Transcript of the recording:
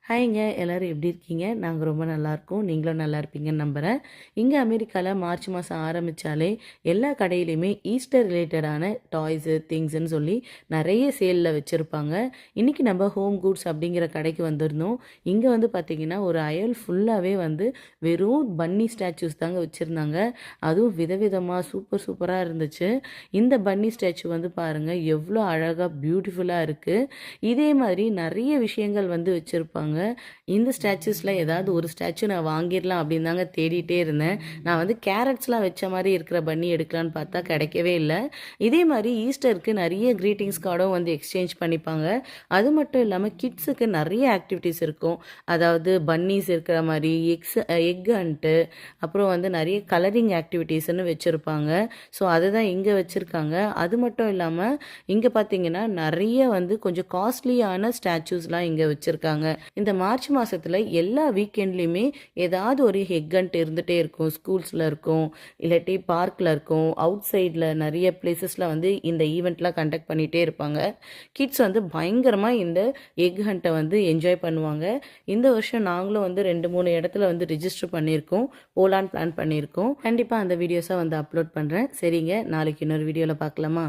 ஹாய்ங்க எல்லாரும் எப்படி இருக்கீங்க? நாங்கள் ரொம்ப நல்லாயிருக்கோம். நீங்களும் நல்லா இருப்பீங்கன்னு நம்புகிறேன். இங்கே அமெரிக்காவில் மார்ச் மாதம் ஆரம்பித்தாலே எல்லா கடையிலையுமே ஈஸ்டர் ரிலேட்டடான டாய்ஸு திங்ஸ்ன்னு சொல்லி நிறைய சேலில் வச்சுருப்பாங்க. இன்றைக்கி நம்ம ஹோம் குட்ஸ் அப்படிங்கிற கடைக்கு வந்திருந்தோம். இங்கே வந்து பார்த்திங்கன்னா ஒரு அயல் ஃபுல்லாகவே வந்து வெறும் பன்னி ஸ்டாச்சூஸ் தாங்க வச்சுருந்தாங்க. அதுவும் விதவிதமாக சூப்பராக இருந்துச்சு. இந்த பன்னி ஸ்டாச்சு வந்து பாருங்கள் எவ்வளோ அழகாக பியூட்டிஃபுல்லாக இருக்குது. இதே மாதிரி நிறைய விஷயங்கள் வந்து வச்சுருப்பாங்க. இந்த ஸ்டாச்சூஸில் ஏதாவது ஒரு ஸ்டாச்சு நான் வாங்கிடலாம் அப்படின்னு தாங்க தேடிட்டே இருந்தேன். நான் வந்து கேரட்ஸ்லாம் வச்ச மாதிரி இருக்கிற பன்னி எடுக்கலான்னு பார்த்தா கிடைக்கவே இல்லை. இதே மாதிரி ஈஸ்டருக்கு நிறைய க்ரீட்டிங்ஸ் கார்டும் வந்து எக்ஸ்சேஞ்ச் பண்ணிப்பாங்க. அது மட்டும் இல்லாமல் கிட்ஸுக்கு நிறைய ஆக்டிவிட்டீஸ் இருக்கும். அதாவது பன்னீஸ் இருக்கிற மாதிரி எக் ஹண்ட்டு, அப்புறம் வந்து நிறைய கலரிங் ஆக்டிவிட்டீஸ்ன்னு வச்சுருப்பாங்க. ஸோ அதுதான் இங்கே வச்சுருக்காங்க. அது மட்டும் இல்லாமல் இங்கே பார்த்தீங்கன்னா நிறைய வந்து கொஞ்சம் காஸ்ட்லியான ஸ்டாச்சூஸ்லாம் இங்கே வச்சுருக்காங்க. இந்த மார்ச் மாதத்தில் எல்லா வீக்கெண்ட்லேயுமே ஏதாவது ஒரு ஹெக் ஹண்ட் இருந்துகிட்டே இருக்கும். ஸ்கூல்ஸில் இருக்கும், இல்லாட்டி பார்க்கில் இருக்கும், அவுட் சைடில் நிறைய பிளேசஸில் வந்து இந்த ஈவெண்ட்லாம் கண்டக்ட் பண்ணிகிட்டே இருப்பாங்க. கிட்ஸ் வந்து பயங்கரமாக இந்த எக் ஹண்ட்டை வந்து என்ஜாய் பண்ணுவாங்க. இந்த வருஷம் நாங்களும் வந்து 2-3 இடத்துல வந்து ரிஜிஸ்டர் பண்ணியிருக்கோம், போலான்னு பிளான் பண்ணியிருக்கோம். கண்டிப்பாக அந்த வீடியோஸை வந்து அப்லோட் பண்ணுறேன். சரிங்க, நாளைக்கு இன்னொரு வீடியோவில் பார்க்கலாமா?